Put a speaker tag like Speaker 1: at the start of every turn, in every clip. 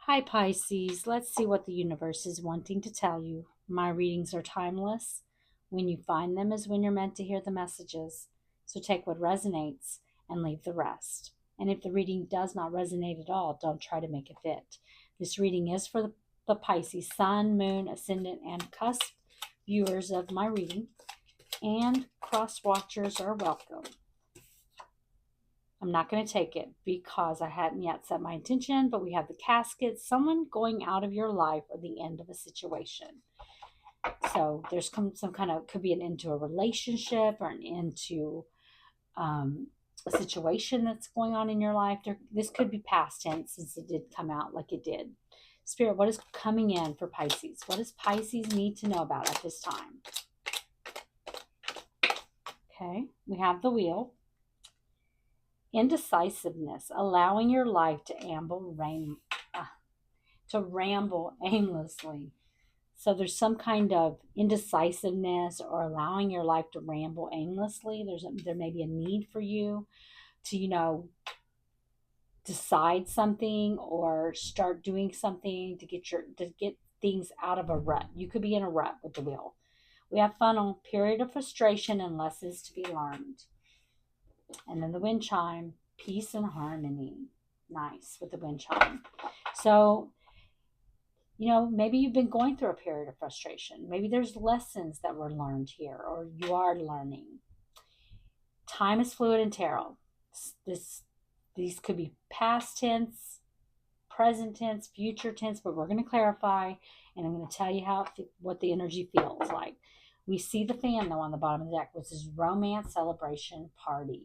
Speaker 1: Hi, Pisces. Let's see what the universe is wanting to tell you. My readings are timeless. When you find them is when you're meant to hear the messages. So take what resonates and leave the rest. And if the reading does not resonate at all, don't try to make it fit. This reading is for the Pisces Sun, Moon, Ascendant, and Cusp viewers of my reading. And cross watchers are welcome. I'm not going to take it because I hadn't yet set my intention, but we have the casket, someone going out of your life or the end of a situation. So there's some kind of, could be an end to a relationship or an end to a situation that's going on in your life. This could be past tense since it did come out like it did. Spirit, what is coming in for Pisces? What does Pisces need to know about at this time? Okay, we have the wheel. Indecisiveness, allowing your life to ramble aimlessly. So there's some kind of indecisiveness or allowing your life to ramble aimlessly. There may be a need for you to decide something or start doing something to get things out of a rut. You could be in a rut with the wheel. We have funnel, period of frustration and lessons to be learned. And then the wind chime, peace and harmony. Nice with the wind chime. So, maybe you've been going through a period of frustration. Maybe there's lessons that were learned here or you are learning. Time is fluid and tarot. These could be past tense, present tense, future tense, but we're going to clarify and I'm going to tell you what the energy feels like. We see the fan though on the bottom of the deck, which is romance, celebration, party.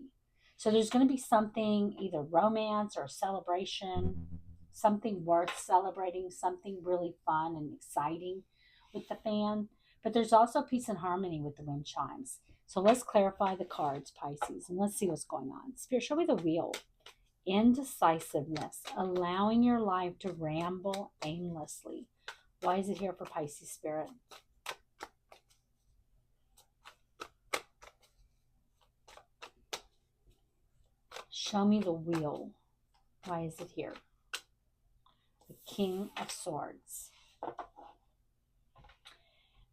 Speaker 1: So there's going to be something, either romance or celebration, something worth celebrating, something really fun and exciting with the fan. But there's also peace and harmony with the wind chimes. So let's clarify the cards, Pisces, and let's see what's going on. Spirit, show me the wheel. Indecisiveness, allowing your life to ramble aimlessly. Why is it here for Pisces, Spirit? Show me the wheel. Why is it here? The King of Swords.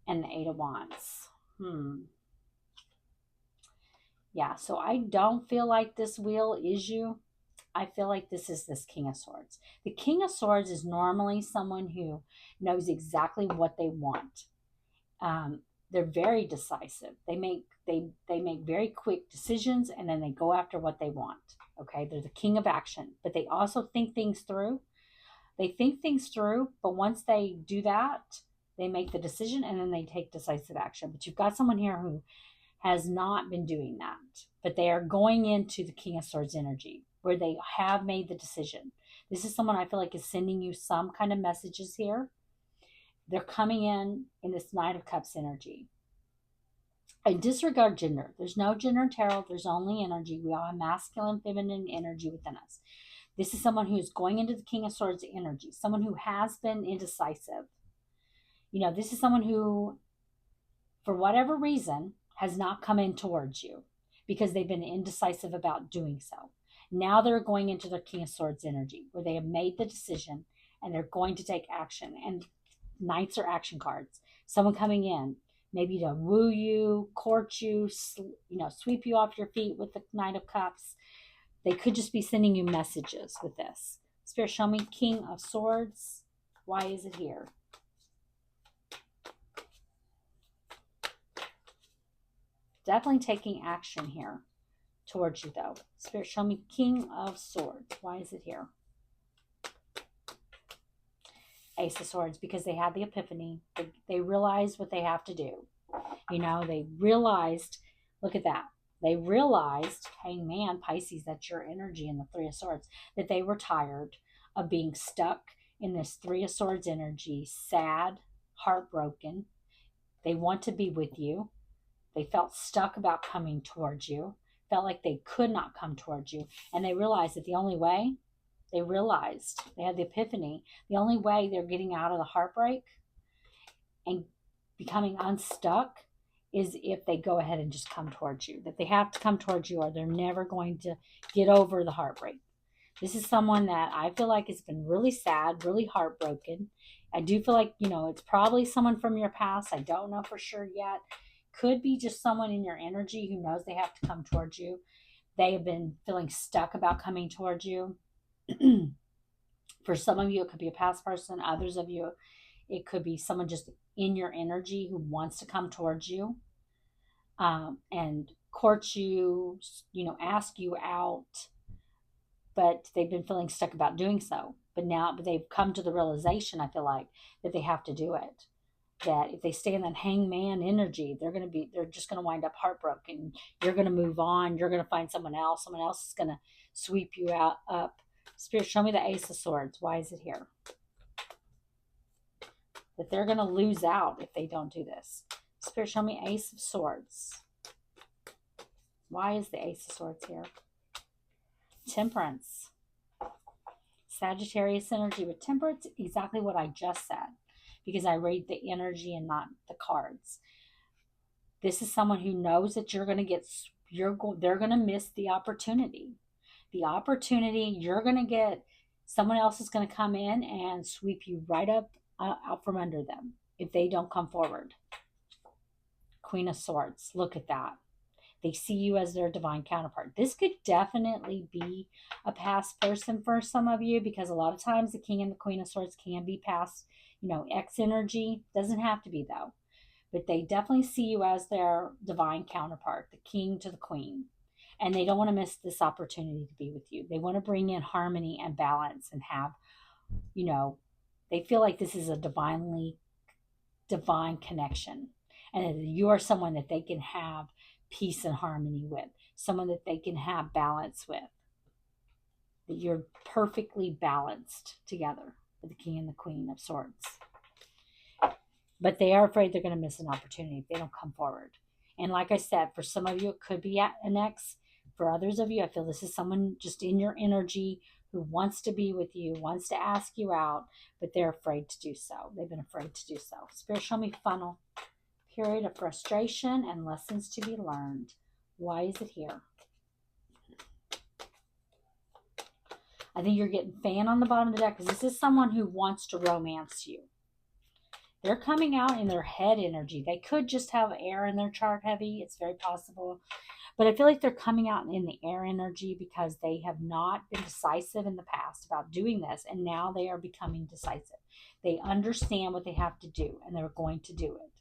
Speaker 1: And the Eight of Wands. Yeah, so I don't feel like this wheel is you. I feel like this is this King of Swords. The King of Swords is normally someone who knows exactly what they want. They're very decisive. They make very quick decisions and then they go after what they want. Okay, they're the king of action, but they also think things through. They think things through, but once they do that, they make the decision and then they take decisive action. But you've got someone here who has not been doing that, but they are going into the King of Swords energy where they have made the decision. This is someone I feel like is sending you some kind of messages here. They're coming in this Knight of Cups energy. I disregard gender. There's no gender in tarot. There's only energy. We all have masculine, feminine energy within us. This is someone who is going into the King of Swords energy, someone who has been indecisive. This is someone who, for whatever reason, has not come in towards you because they've been indecisive about doing so. Now they're going into their King of Swords energy where they have made the decision and they're going to take action. And Knights are action cards. Someone coming in, maybe to woo you, court you, sweep you off your feet with the Knight of Cups. They could just be sending you messages with this. Spirit, show me King of Swords. Why is it here? Definitely taking action here towards you, though. Spirit, show me King of Swords. Why is it here? Ace of Swords, because they had the epiphany. They realized what they have to do. They realized, look at that. They realized, hey man, Pisces, that's your energy in the Three of Swords, that they were tired of being stuck in this Three of Swords energy, sad, heartbroken. They want to be with you. They felt stuck about coming towards you, felt like they could not come towards you. And they realized that the only way, they had the epiphany, the only way they're getting out of the heartbreak and becoming unstuck is if they go ahead and just come towards you. That they have to come towards you or they're never going to get over the heartbreak. This is someone that I feel like has been really sad, really heartbroken. I do feel like, it's probably someone from your past. I don't know for sure yet. Could be just someone in your energy who knows they have to come towards you. They have been feeling stuck about coming towards you. For some of you, it could be a past person. Others of you, it could be someone just in your energy who wants to come towards you, and court you, ask you out, but they've been feeling stuck about doing so. But they've come to the realization, I feel like, that they have to do it. That if they stay in that hangman energy, they're just gonna wind up heartbroken. You're gonna move on. You're gonna find someone else. Someone else is gonna sweep you out up. Spirit, show me the Ace of Swords. Why is it here? That they're gonna lose out if they don't do this. Spirit, show me Ace of Swords. Why is the Ace of Swords here? Temperance. Sagittarius energy with Temperance, exactly what I just said, because I read the energy and not the cards. This is someone who knows that they're going to miss the opportunity. The opportunity you're going to get, someone else is going to come in and sweep you right up out from under them if they don't come forward. Queen of Swords, look at that. They see you as their divine counterpart. This could definitely be a past person for some of you, because a lot of times the King and the Queen of Swords can be past, X energy. Doesn't have to be, though. But they definitely see you as their divine counterpart, the King to the Queen. And they don't want to miss this opportunity to be with you. They want to bring in harmony and balance and have, they feel like this is a divine connection. And you are someone that they can have peace and harmony with, someone that they can have balance with, that you're perfectly balanced together with the King and the Queen of Swords. But they are afraid they're going to miss an opportunity if they don't come forward. And like I said, for some of you, it could be an ex. For others of you, I feel this is someone just in your energy who wants to be with you, wants to ask you out, but they're afraid to do so. They've been afraid to do so. Spirit, show me funnel. Period of frustration and lessons to be learned. Why is it here? I think you're getting fan on the bottom of the deck, because this is someone who wants to romance you. They're coming out in their head energy. They could just have air in their chart heavy. It's very possible. But I feel like they're coming out in the air energy because they have not been decisive in the past about doing this. And now they are becoming decisive. They understand what they have to do, and they're going to do it.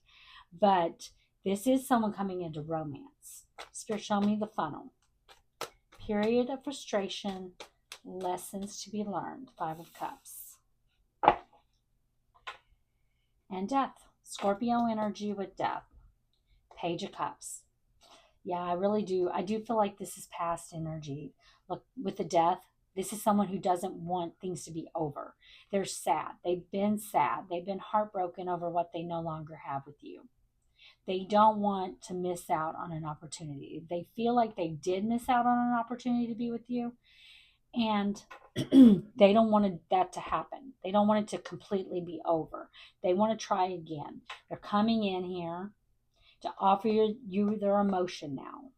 Speaker 1: But this is someone coming into romance. Spirit, show me the funnel. Period of frustration, lessons to be learned. 5 of Cups. And Death. Scorpio energy with Death. Page of Cups. Yeah, I really do. I do feel like this is past energy. Look, with the Death, this is someone who doesn't want things to be over. They're sad. They've been sad. They've been heartbroken over what they no longer have with you. They don't want to miss out on an opportunity. They feel like they did miss out on an opportunity to be with you, and they don't want that to happen. They don't want it to completely be over. They want to try again. They're coming in here to offer you their emotion now.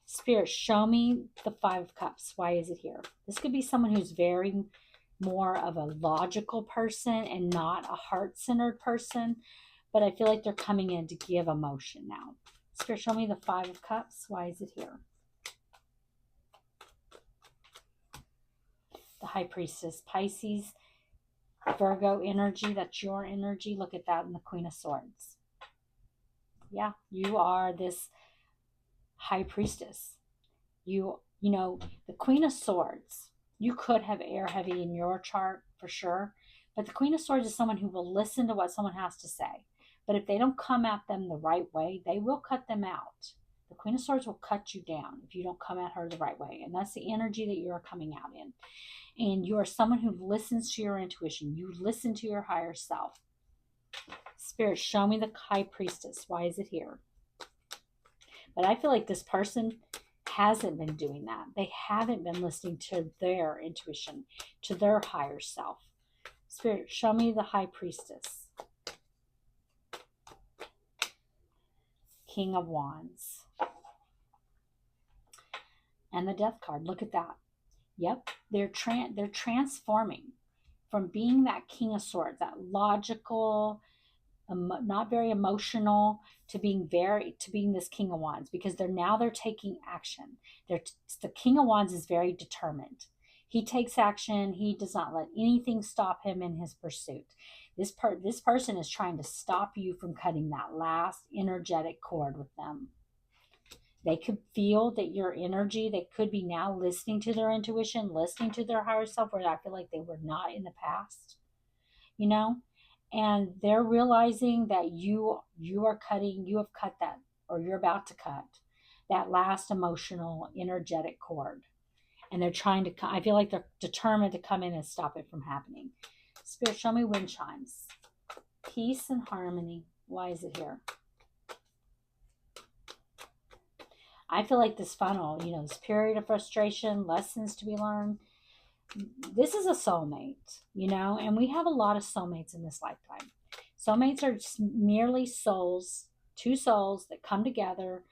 Speaker 1: Spirit, show me the 5 of Cups. Why is it here? This could be someone who's very more of a logical person and not a heart-centered person. But I feel like they're coming in to give emotion now. Spirit, show me the 5 of Cups. Why is it here? The High Priestess. Pisces, Virgo energy. That's your energy. Look at that in the Queen of Swords. Yeah, you are this High Priestess. The Queen of Swords. You could have air heavy in your chart for sure. But the Queen of Swords is someone who will listen to what someone has to say. But if they don't come at them the right way, they will cut them out. The Queen of Swords will cut you down if you don't come at her the right way. And that's the energy that you're coming out in. And you are someone who listens to your intuition. You listen to your higher self. Spirit, show me the High Priestess. Why is it here? But I feel like this person hasn't been doing that. They haven't been listening to their intuition, to their higher self. Spirit, show me the High Priestess. King of Wands. And the Death card. Look at that. Yep, they're transforming from being that King of Swords, that logical, not very emotional, to being this King of Wands, because they're taking action. They're the King of Wands is very determined. He takes action. He does not let anything stop him in his pursuit. This person is trying to stop you from cutting that last energetic cord with them. They could feel that your energy, they could be now listening to their intuition, listening to their higher self, where I feel like they were not in the past, you know? And they're realizing that you have cut that, or you're about to cut that last emotional, energetic cord. And they're trying to, I feel like they're determined to come in and stop it from happening. Spirit, show me wind chimes. Peace and harmony. Why is it here? I feel like this funnel, this period of frustration, lessons to be learned. This is a soulmate, and we have a lot of soulmates in this lifetime. Soulmates are just merely souls, two souls that come together.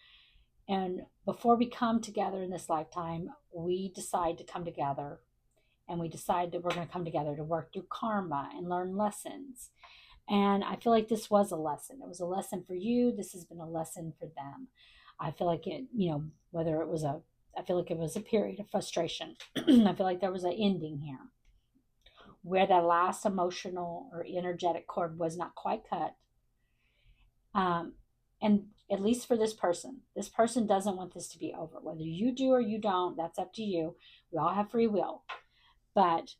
Speaker 1: And before we come together in this lifetime, we decide to come together, and we decide that we're going to come together to work through karma and learn lessons. And I feel like this was a lesson. It was a lesson for you. This has been a lesson for them. I feel like it, whether it was I feel like it was a period of frustration. I feel like there was an ending here where that last emotional or energetic cord was not quite cut. And at least for this person doesn't want this to be over. Whether you do or you don't, that's up to you. We all have free will. But,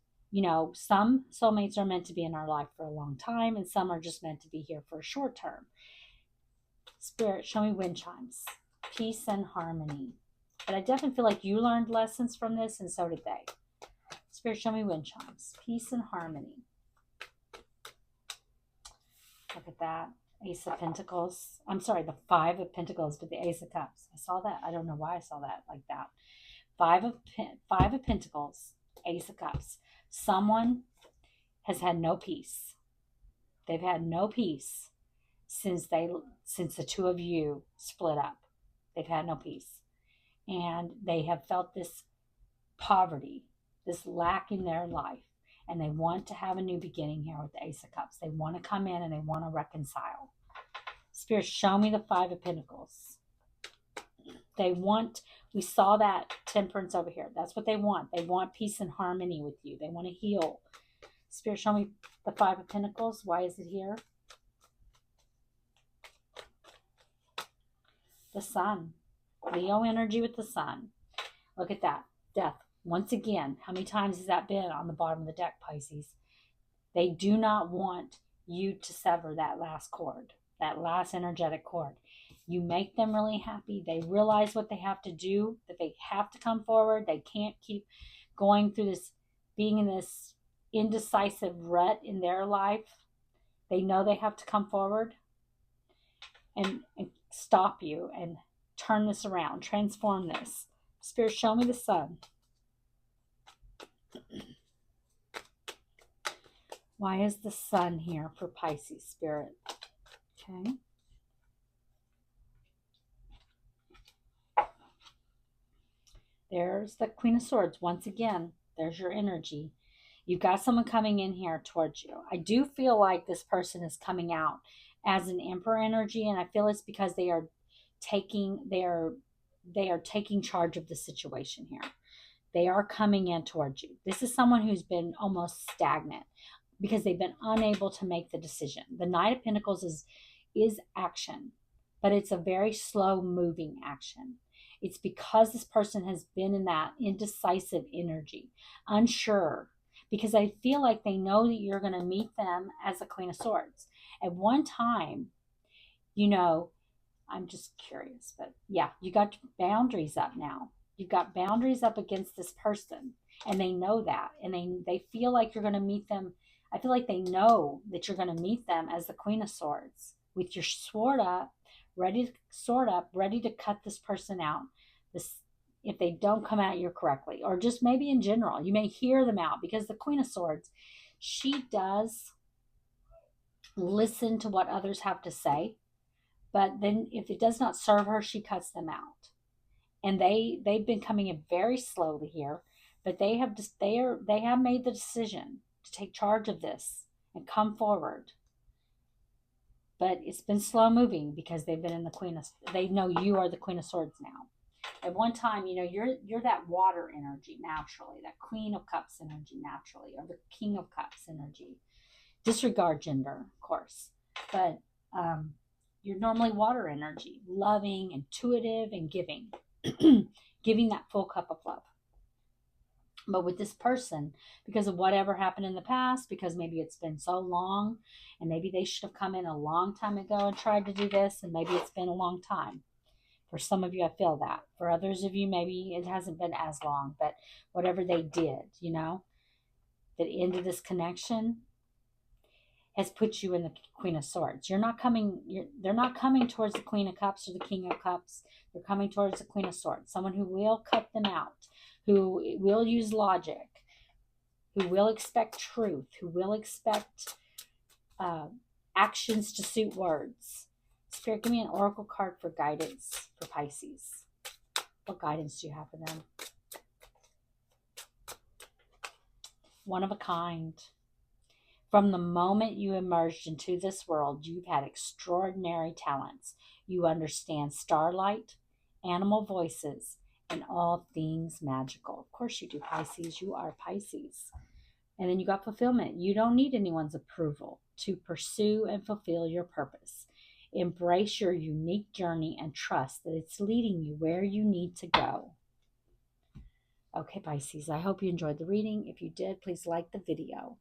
Speaker 1: some soulmates are meant to be in our life for a long time, and some are just meant to be here for a short term. Spirit, show me wind chimes. Peace and harmony. But I definitely feel like you learned lessons from this, and so did they. Spirit, show me wind chimes. Peace and harmony. Look at that. Ace of Pentacles. I'm sorry, the Five of Pentacles, but the Ace of Cups. I saw that. I don't know why I saw that like that. Five of Pentacles, Ace of Cups. Someone has had no peace. They've had no peace since the two of you split up. They've had no peace. And they have felt this poverty, this lack in their life. And they want to have a new beginning here with the Ace of Cups. They want to come in and they want to reconcile. Spirit, show me the Five of Pentacles. We saw that Temperance over here. That's what they want. They want peace and harmony with you. They want to heal. Spirit, show me the Five of Pentacles. Why is it here? The Sun. Leo energy with the Sun. Look at that. Death. Once again, how many times has that been on the bottom of the deck, Pisces? They do not want you to sever that last cord, that last energetic cord. You make them really happy. They realize what they have to do, that they have to come forward. They can't keep going through this, being in this indecisive rut in their life. They know they have to come forward and stop you and turn this around, transform this. Spirit, show me the Sun. Why is the Sun here for Pisces, Spirit? Okay. There's the Queen of Swords. Once again, there's your energy. You've got someone coming in here towards you. I do feel like this person is coming out as an Emperor energy, and I feel it's because they are taking charge of the situation here. They are coming in towards you. This is someone who's been almost stagnant because they've been unable to make the decision. The Knight of Pentacles is action, but it's a very slow moving action. It's because this person has been in that indecisive energy, unsure, because I feel like they know that you're going to meet them as a Queen of Swords. At one time, I'm just curious, but yeah, you got boundaries up now. You've got boundaries up against this person, and they know that, and they feel like you're going to meet them. I feel like they know that you're going to meet them as the Queen of Swords with your sword up, ready to cut this person out. If they don't come at you correctly, or just maybe in general, you may hear them out, because the Queen of Swords, she does listen to what others have to say, but then if it does not serve her, she cuts them out. And they've been coming in very slowly here, But they have made the decision to take charge of this and come forward. But it's been slow moving because they've been in the they know you are the Queen of Swords now. At one time, you're that water energy naturally, that Queen of Cups energy naturally, or the King of Cups energy. Disregard gender, of course, but you're normally water energy, loving, intuitive, and giving, giving that full cup of love. But with this person, because of whatever happened in the past, because maybe it's been so long, and maybe they should have come in a long time ago and tried to do this, and maybe it's been a long time. For some of you, I feel that. For others of you, maybe it hasn't been as long, but whatever they did, that ended this connection has put you in the Queen of Swords. They're not coming towards the Queen of Cups or the King of Cups. They're coming towards the Queen of Swords, someone who will cut them out, who will use logic, who will expect truth, who will expect actions to suit words. Spirit, give me an oracle card for guidance for Pisces. What guidance do you have for them? One of a kind. From the moment you emerged into this world, you've had extraordinary talents. You understand starlight, animal voices, and all things magical. Of course you do, Pisces. You are Pisces. And then you got fulfillment. You don't need anyone's approval to pursue and fulfill your purpose. Embrace your unique journey and trust that it's leading you where you need to go. Okay, Pisces, I hope you enjoyed the reading. If you did, please like the video.